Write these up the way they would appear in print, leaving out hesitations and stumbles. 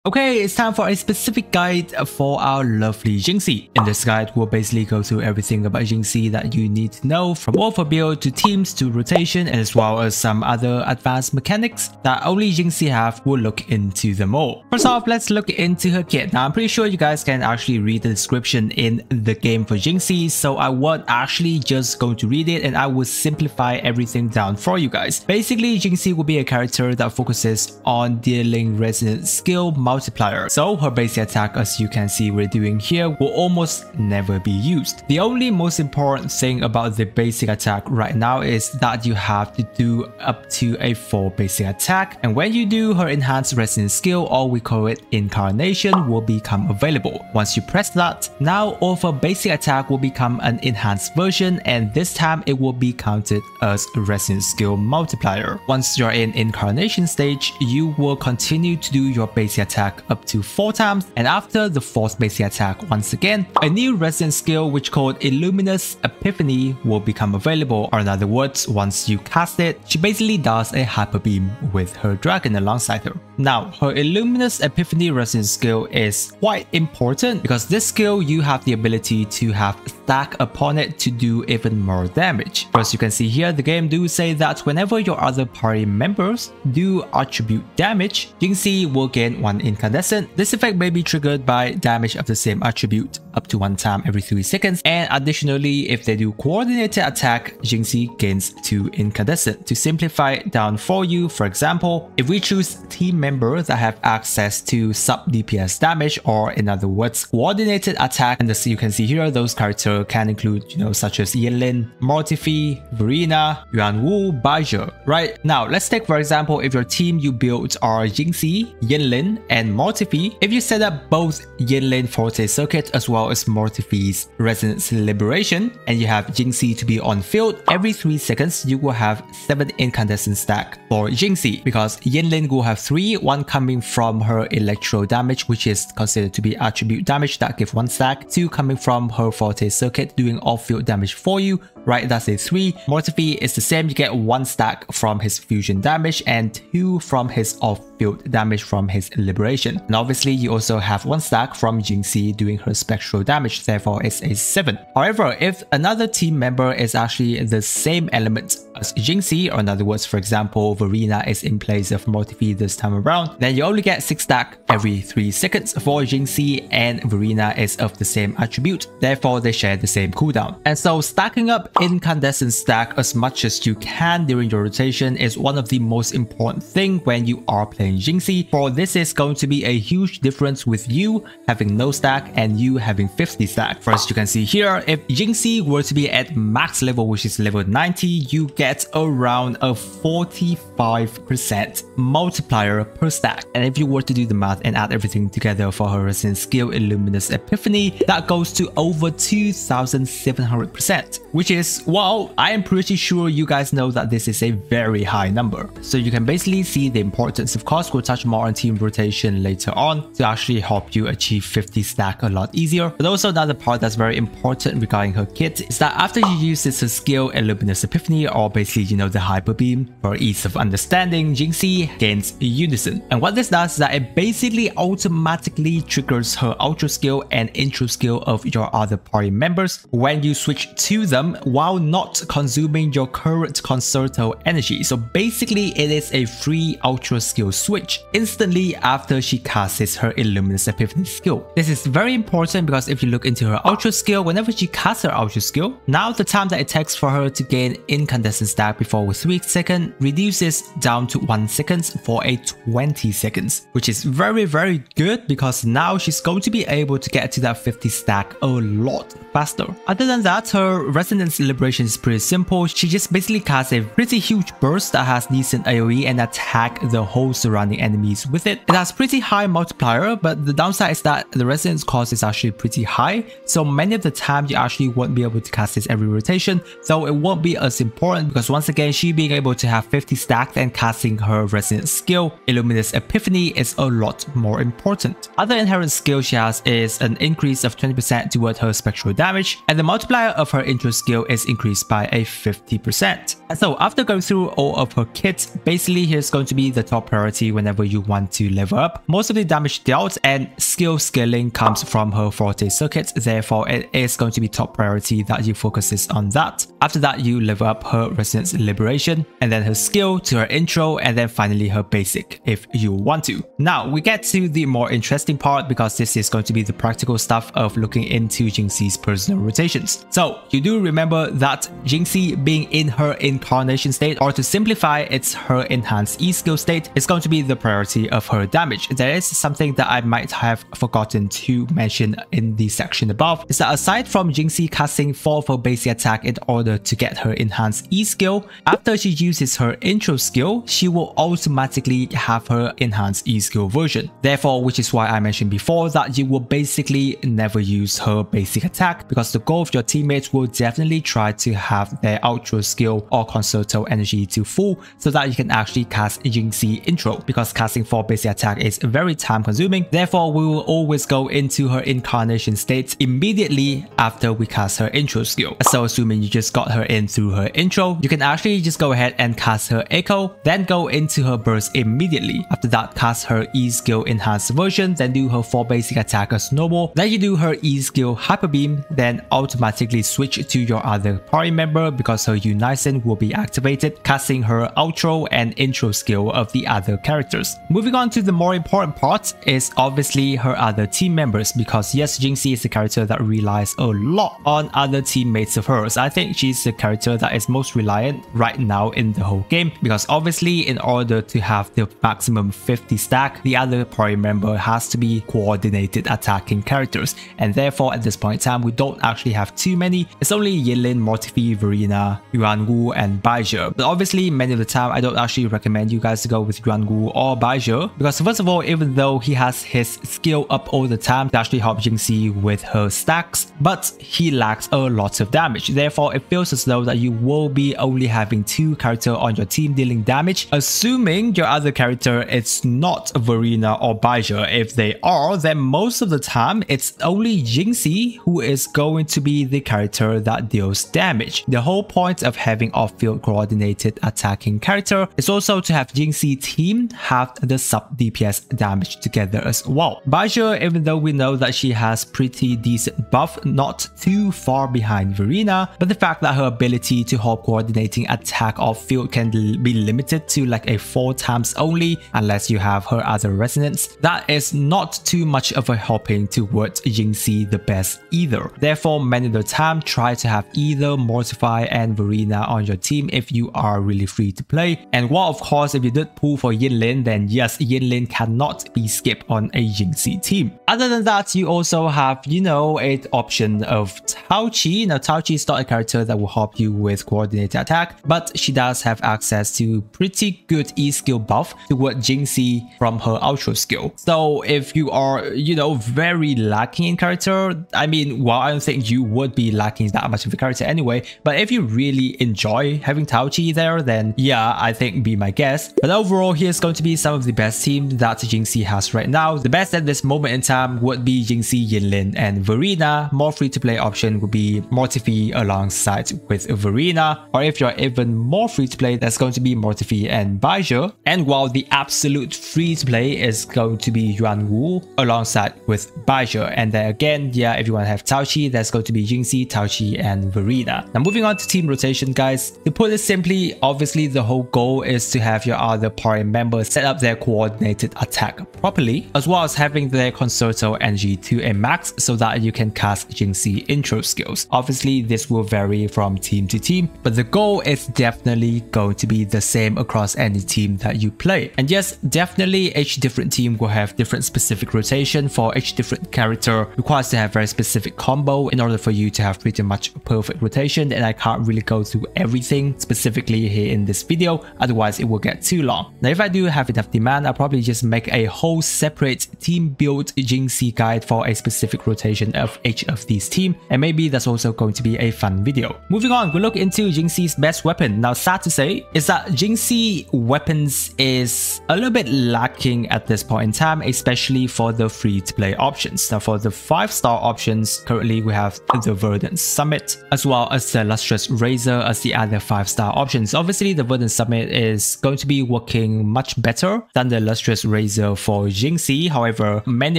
Okay, it's time for a specific guide for our lovely Jinhsi. In this guide, we'll basically go through everything about Jinhsi that you need to know, from overbuild to teams to rotation, as well as some other advanced mechanics that only Jinhsi have. We'll look into them all. First off, let's look into her kit. Now, I'm pretty sure you guys can actually read the description in the game for Jinhsi, so I won't actually just going to read it and I will simplify everything down for you guys. Basically, Jinhsi will be a character that focuses on dealing resonant skill multiplier. So her basic attack, as you can see we're doing here, will almost never be used. The only most important thing about the basic attack right now is that you have to do up to a 4 basic attack, and when you do, her enhanced resonant skill, or we call it incarnation, will become available. Once you press that, now all of her basic attack will become an enhanced version, and this time it will be counted as a resonant skill multiplier. Once you're in incarnation stage, you will continue to do your basic attack up to 4 times, and after the 4th basic attack, once again, a new resonant skill which called Illuminous Epiphany will become available, or in other words, once you cast it, she basically does a hyper beam with her dragon alongside her. Now, her Illuminous Epiphany resonant skill is quite important because this skill you have the ability to have stack upon it to do even more damage. As you can see here, the game do say that whenever your other party members do attribute damage, Jinhsi will gain 1 incandescent. This effect may be triggered by damage of the same attribute up to 1 time every 3 seconds, and additionally, if they do coordinated attack, Jinhsi gains 2 incandescent. To simplify it down for you, for example, if we choose team members that have access to sub DPS damage, or in other words, coordinated attack, and as you can see here, those characters can include, such as Yinlin, Mortifi, Verena, Yuanwu, Baizhi. Right now, let's take for example, if your team you built are Jinhsi, Yinlin, and Mortifi. If you set up both Yinlin Forte Circuit as well as Mortifi's Resonance Liberation, and you have Jinhsi to be on field, every 3 seconds you will have 7 incandescent stack for Jinhsi, because Yinlin will have 3, 1 coming from her electro damage, which is considered to be attribute damage that give 1 stack, 2 coming from her Forte Circuit doing off-field damage for you, right? That's a 3. Mortifi is the same, you get 1 stack from his fusion damage and 2 from his off-field damage from his liberation. And obviously you also have 1 stack from Jinhsi doing her spectral damage, therefore it's a 7. However, if another team member is actually the same element as Jinhsi, or in other words, for example, Verena is in place of Mortifi this time around, then you only get 6 stack every 3 seconds for Jinhsi, and Verena is of the same attribute, therefore they share the same cooldown. And so stacking up incandescent stack as much as you can during your rotation is one of the most important thing when you are playing Jinhsi, for this is going to be a huge difference with you having no stack and you having 50 stack. First, you can see here, if Jinhsi were to be at max level, which is level 90, you get around a 45% multiplier per stack. And if you were to do the math and add everything together for her resonant skill Illuminous Epiphany, that goes to over 2700%, which is, well, I am pretty sure you guys know that this is a very high number. So you can basically see the importance. Of course, we'll touch more on team rotation later on to actually help you achieve 50 stack a lot easier. But also another part that's very important regarding her kit is that after you use this skill Illuminous Epiphany, or basically, the hyper beam, for ease of understanding, Jinhsi gains unison. And what this does is that it basically automatically triggers her ultra skill and intro skill of your other party members when you switch to them while not consuming your current concerto energy. So basically it is a free ultra skill switch instantly after she casts her Illuminous Epiphany skill. This is very important because if you look into her ultra skill, whenever she casts her ultra skill, now the time that it takes for her to gain incandescent stack before with 3 seconds reduces down to 1 second for a 20 seconds, which is very good because now she's going to be able to get to that 50 stack a lot faster. Other than that, her Resonance Liberation is pretty simple. She just basically casts a pretty huge burst that has decent AoE and attack the whole surrounding enemies with it. It has pretty high multiplier, but the downside is that the resonance cost is actually pretty high, so many of the time you actually won't be able to cast this every rotation, though it won't be as important because because once again, she being able to have 50 stacked and casting her resonance skill, Illuminous Epiphany, is a lot more important. Other inherent skill she has is an increase of 20% toward her spectral damage, and the multiplier of her intro skill is increased by a 50%. And so after going through all of her kits, basically here's going to be the top priority whenever you want to level up. Most of the damage dealt and skill scaling comes from her forte circuits, therefore it is going to be top priority that you focuses on that. After that, you level up her Resonance Liberation, and then her skill to her intro, and then finally her basic if you want to. Now we get to the more interesting part, because this is going to be the practical stuff of looking into Jinxi's personal rotations. So you do remember that Jinxi being in her incarnation state, or to simplify, it's her enhanced E skill state, is going to be the priority of her damage. There is something that I might have forgotten to mention in the section above, is that aside from Jinxi casting 4 of her basic attack in order to get her enhanced E skill, after she uses her intro skill, she will automatically have her enhanced E skill version. Therefore, which is why I mentioned before that you will basically never use her basic attack, because the goal of your teammates will definitely try to have their outro skill or concerto energy to full, so that you can actually cast Jinxi intro, because casting 4 basic attack is very time consuming. Therefore, we will always go into her incarnation state immediately after we cast her intro skill. So assuming you just got her in through her intro, you can actually just go ahead and cast her echo, then go into her burst immediately. After that, cast her E skill enhanced version, then do her 4 basic attack as normal, then you do her E skill hyper beam, then automatically switch to your other party member because her Unison will be activated, casting her outro and intro skill of the other characters. Moving on to the more important part is obviously her other team members, because yes, Jinxi is a character that relies a lot on other teammates of hers. I think she's the character that is most reliant right now in the whole game, because obviously in order to have the maximum 50 stack, the other party member has to be coordinated attacking characters, and therefore at this point in time we don't actually have too many. It's only Yinlin, Mortifi, Verena, Yuanwu, and Baizhi. But obviously many of the time I don't actually recommend you guys to go with Yuanwu or Baizhi, because first of all, even though he has his skill up all the time to actually help Jinxi with her stacks, but he lacks a lot of damage. Therefore it feels as though that you will be only having 2 characters on your team dealing damage, assuming your other character it's not Verena or Baizhi. If they are, then most of the time it's only Jinxi who is going to be the character that deals damage. The whole point of having off-field coordinated attacking character is also to have Jinxi team have the sub DPS damage together as well. Baizhi, even though we know that she has pretty decent buff, not too far behind Verena, but the fact that her ability to hold coordinating attack off field can be limited to like a 4 times only unless you have her other resonance, that is not too much of a helping towards Jinxi the best either. Therefore, many of the time try to have either Mortify and Verena on your team if you are really free to play. And while of course if you did pull for Yinlin, then yes, Yinlin cannot be skipped on a Jinxi team. Other than that, you also have, you know, an option of Taoqi. Now Taoqi is not a character that will help you with coordinated attack, but she does have access to pretty good E skill buff toward Jinxi from her outro skill. So if you are, you know, very lacking in character, I mean, well, I don't think you would be lacking that much of a character anyway, but if you really enjoy having Taoqi there, then yeah, I think be my guest. But overall, here's going to be some of the best teams that Jinxi has right now. The best at this moment in time would be Jinxi, Yinlin, and Verena. More free-to-play option would be Mortifi alongside with Verena, or if you're even more free-to-play, that's going to be Mortifi and Baizhi. And while the absolute free-to-play is going to be Yuanwu alongside with Baizhi. And then again, yeah, if you want to have Taoqi, that's going to be Jinxi, Taoqi, and Verena. Now moving on to team rotation, guys. To put it simply, obviously the whole goal is to have your other party members set up their coordinated attack properly, as well as having their concerto energy to a max so that you can cast Jinxi intro skills. Obviously this will vary from team to team, but the goal is definitely going to be the same across any team that you play. And yes, definitely each different team will have different specific rotation. For each different character requires to have very specific combo in order for you to have pretty much perfect rotation, and I can't really go through everything specifically here in this video, otherwise it will get too long. Now if I do have enough demand, I'll probably just make a whole separate team build Jinxi guide for a specific rotation of each of these teams, and maybe that's also going to be a fun video. Moving on, we'll look into Jinxi Jinxi's best weapon. Now, sad to say is that Jinxi weapons is a little bit lacking at this point in time, especially for the free-to-play options. Now, for the 5-star options, currently we have the Verdant Summit, as well as the Lustrous Razor as the other 5-star options. Obviously, the Verdant Summit is going to be working much better than the Lustrous Razor for Jinxi. However, many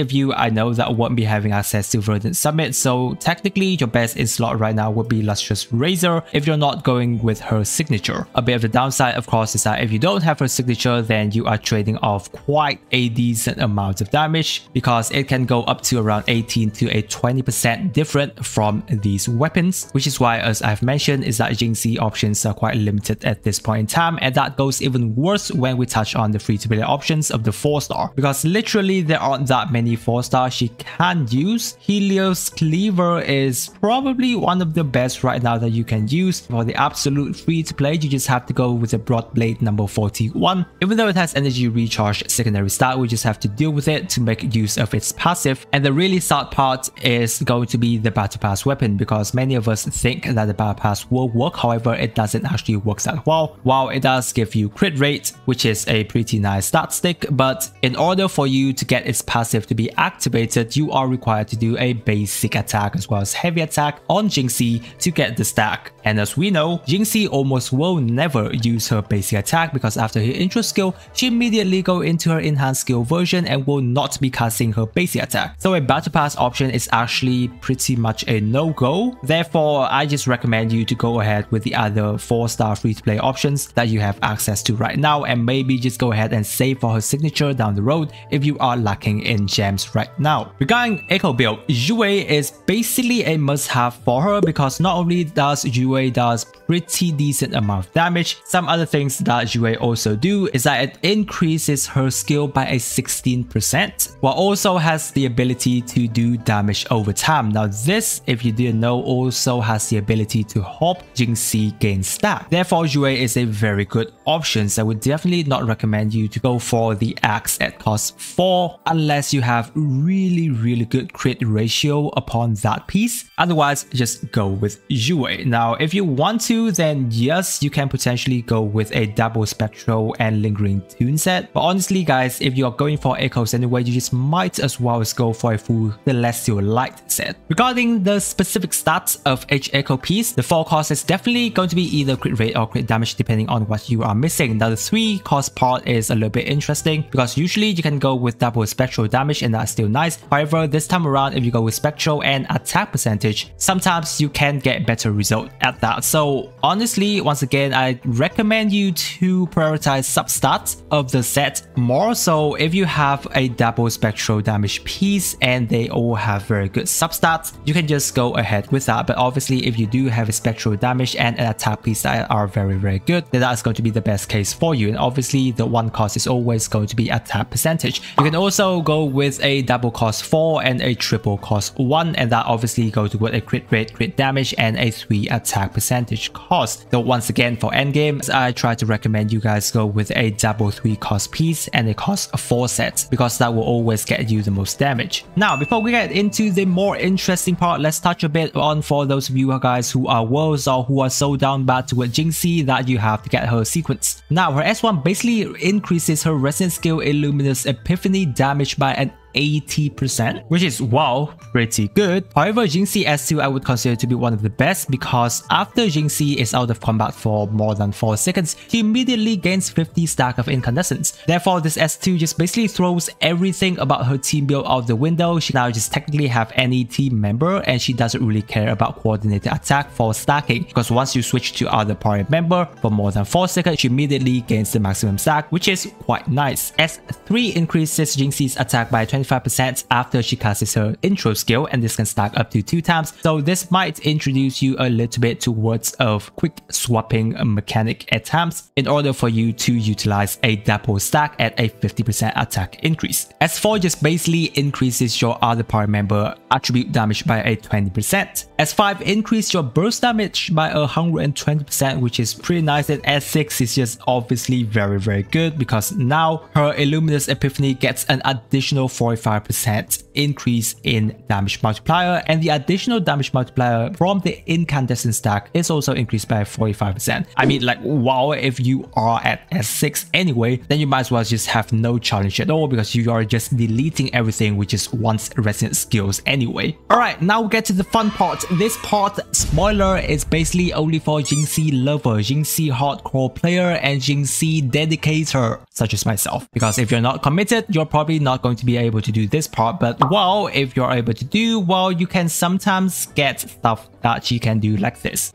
of you I know that won't be having access to Verdant Summit, so technically your best in slot right now would be Lustrous Razor if you're not going with her signature. A bit of the downside, of course, is that if you don't have her signature, then you are trading off quite a decent amount of damage, because it can go up to around 18 to a 20% different from these weapons, which is why, as I've mentioned, is that Jinxi options are quite limited at this point in time, and that goes even worse when we touch on the free-to-play options of the 4-star, because literally there aren't that many 4-stars she can use. Helios Cleaver is probably one of the best right now that you can use. For the absolute free-to-play, you just have to go with the Broadblade number 41. Even though it has energy recharge secondary stat, we just have to deal with it to make use of its passive. And the really sad part is going to be the Battle Pass weapon, because many of us think that the Battle Pass will work, however it doesn't actually work that well. While it does give you crit rate, which is a pretty nice stat stick, but in order for you to get its passive to be activated, you are required to do a basic attack as well as heavy attack on Jinxi to get the stack. And as we know, Jinxi almost will never use her basic attack, because after her intro skill, she immediately go into her enhanced skill version and will not be casting her basic attack. So a Battle Pass option is actually pretty much a no-go. Therefore, I just recommend you to go ahead with the other 4-star free-to-play options that you have access to right now, and maybe just go ahead and save for her signature down the road if you are lacking in gems right now. Regarding Echo build, Yue is basically a must-have for her, because not only does Yue does pretty decent amount of damage, some other things that Yue also do is that it increases her skill by a 16%, while also has the ability to do damage over time. Now this, if you didn't know, also has the ability to help Jinxi gain stack. Therefore, Yue is a very good option. So I would definitely not recommend you to go for the axe at cost 4 unless you have really good crit ratio upon that piece. Otherwise, just go with Yue. Now, if you want to, then yes, you can potentially go with a double spectral and lingering tune set. But honestly, guys, if you're going for echoes anyway, you just might as well as go for a full Celestial Light set. Regarding the specific stats of each echo piece, the 4 cost is definitely going to be either crit rate or crit damage depending on what you are missing. Now the 3 cost part is a little bit interesting, because usually you can go with double spectral damage and that's still nice. However, this time around, if you go with spectral and attack percentage, sometimes you can get better result at that. So honestly, once again, I recommend you to prioritize substats of the set more. So if you have a double spectral damage piece and they all have very good substats, you can just go ahead with that. But obviously, if you do have a spectral damage and an attack piece that are very good, then that's going to be the best case for you. And obviously, the 1 cost is always going to be attack percentage. You can also go with a double cost 4 and a triple cost 1, and that obviously go to with a crit rate, crit damage, and a 3 attack percentage cost. Though once again, for endgames, I try to recommend you guys go with a double 3 cost piece and a cost 4 set, because that will always get you the most damage. Now, before we get into the more interesting part, let's touch a bit on for those of you guys who are worlds or who are so down bad to with Jinxi that you have to get her sequence. Now, her S1 basically increases her Resident Skill Illuminous Epiphany damage by an 80%, which is, wow, pretty good. However, Jinxi S2 I would consider to be one of the best, because after Jinxi is out of combat for more than 4 seconds, she immediately gains 50 stack of incandescence. Therefore, this S2 just basically throws everything about her team build out the window. She now just technically have any team member, and she doesn't really care about coordinated attack for stacking, because once you switch to other party member for more than 4 seconds, she immediately gains the maximum stack, which is quite nice. S3 increases Jinxi's attack by 25% after she casts her intro skill, and this can stack up to 2 times. So this might introduce you a little bit towards of quick swapping mechanic at times in order for you to utilize a double stack at a 50% attack increase. S4 just basically increases your other party member attribute damage by a 20%. S5 increase your burst damage by 120%, which is pretty nice. And S6 is just obviously very good, because now her Illuminous Epiphany gets an additional 40 45% increase in damage multiplier, and the additional damage multiplier from the incandescent stack is also increased by 45%. I mean, like, wow, if you are at S6 anyway, then you might as well just have no challenge at all because you are just deleting everything which is once resident skills anyway. Alright, now we get to the fun part. This part, spoiler, is basically only for Jinhsi lover, Jinhsi hardcore player, and Jinhsi dedicator, such as myself. Because if you're not committed, you're probably not going to be able to do this part, but well, if you're able to do, well, you can sometimes get stuff that you can do like this.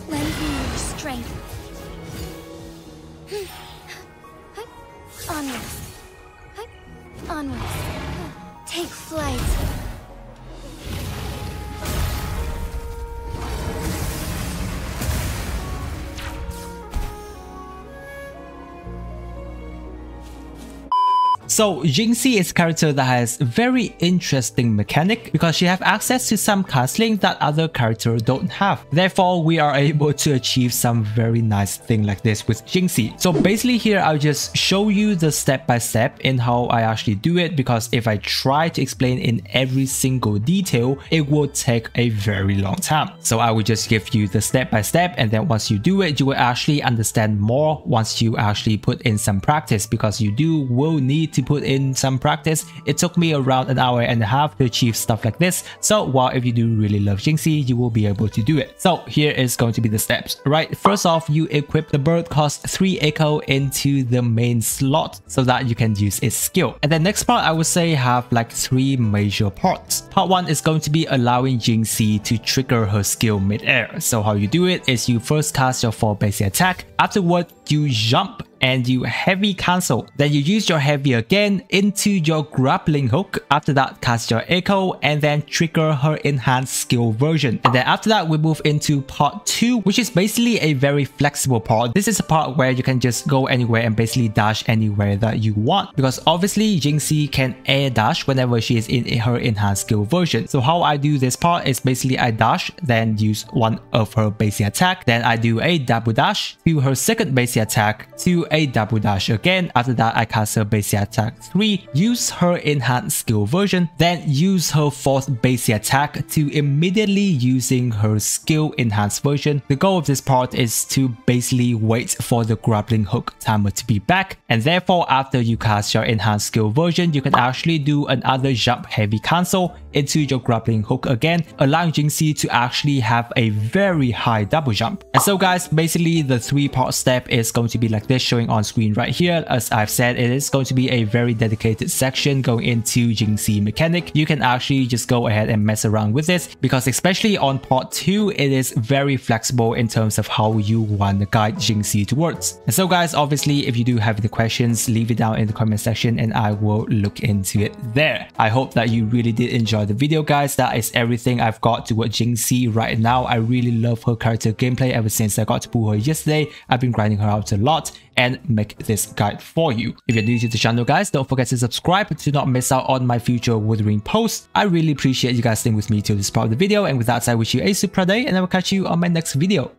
Lend me your strength. Onwards. Onwards. Take flight. So Jinhsi is a character that has very interesting mechanic because she have access to some cancelling that other characters don't have. Therefore, we are able to achieve some very nice thing like this with Jinhsi. So basically here, I'll just show you the step-by-step in how I actually do it, because if I try to explain in every single detail, it will take a very long time. So I will just give you the step-by-step, and then once you do it, you will actually understand more once you actually put in some practice, because you will need to put in some practice. It took me around an hour and a half to achieve stuff like this. So while if you do really love Jinhsi, you will be able to do it. So here is going to be the steps. Right, first off, you equip the bird cost 3 echo into the main slot so that you can use its skill. And the next part, I would say, have like 3 major parts. Part 1 is going to be allowing Jinhsi to trigger her skill mid-air. So how you do it is you first cast your 4 basic attack. Afterward, you jump and you heavy cancel. Then you use your heavy again into your grappling hook. After that, cast your echo and then trigger her enhanced skill version. And then after that, we move into part 2, which is basically a very flexible part. This is a part where you can just go anywhere and basically dash anywhere that you want, because obviously Jinhsi can air dash whenever she is in her enhanced skill version. So how I do this part is basically I dash, then use one of her basic attack, then I do a double dash to her second basic attack, to a double dash again. After that, I cast her basic attack 3, use her enhanced skill version, then use her 4th basic attack to immediately using her skill enhanced version. The goal of this part is to basically wait for the grappling hook timer to be back, and therefore after you cast your enhanced skill version, you can actually do another jump heavy cancel into your grappling hook again, allowing Jinhsi to actually have a very high double jump. And so guys, basically the 3-part step is going to be like this, showing on screen right here. As I've said, it is going to be a very dedicated section going into Jinhsi mechanic. You can actually just go ahead and mess around with this, because especially on part 2, it is very flexible in terms of how you want to guide Jinhsi towards. And so guys, obviously if you do have any questions, leave it down in the comment section and I will look into it there. I hope that you really did enjoy the video guys. That is everything I've got to Jinhsi right now. I really love her character gameplay ever since I got to pull her yesterday. I've been grinding her out a lot and make this guide for you. If you're new to the channel guys, don't forget to subscribe to not miss out on my future Wuthering posts. I really appreciate you guys staying with me till this part of the video, and with that I wish you a super day and I will catch you on my next video.